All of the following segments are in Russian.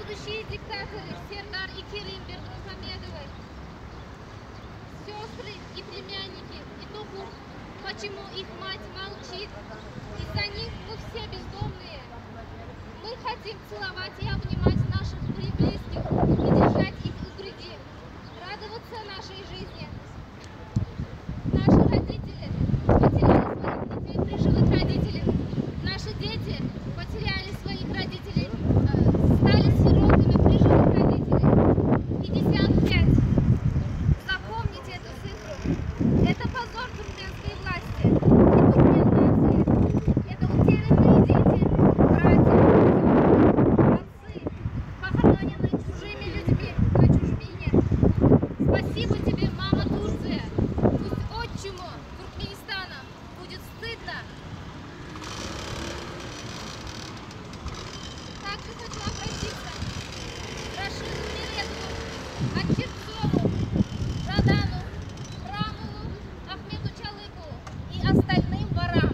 Будущие диктаторы Сердар и Керим Бердмухамедовы, сестры и племянники, и Тухур, почему их мать молчит? Из-за них мы все бездомные. Мы хотим целовать и обнимать наших близких и держать их у груди, радоваться нашей жизни. Наши родители потеряли своих детей при живых родителях. Наши дети потеряли своих родителей, стали сиротами при живых родителях. 55. Запомните эту цифру. Это позор туркменской власти и туркмен нации. Это утерянные дети, братья, отцы, похороненные чужими людьми на чужбине. Спасибо тебе, мама Турция. Пусть отчиму Туркменистана будет стыдно. Также хочу обратиться к Рашиду Миретову, Акчерцову, Жадану, Храмову, Ахмету Чалыкову и остальным ворам.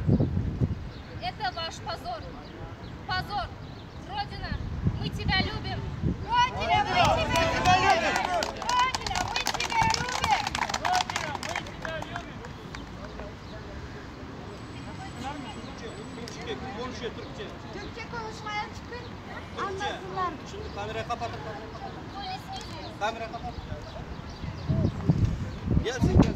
Это ваш позор. Позор. Родина, мы тебя любим. Родина, мы тебя любим. Родина, мы тебя любим. Родина, мы тебя любим. Türkçe konuşmaya çıkın, anlasınlar. Çünkü Kamerayı kapatın. Polis geliyor. Kamerayı kapatın. Gelsin gelsin.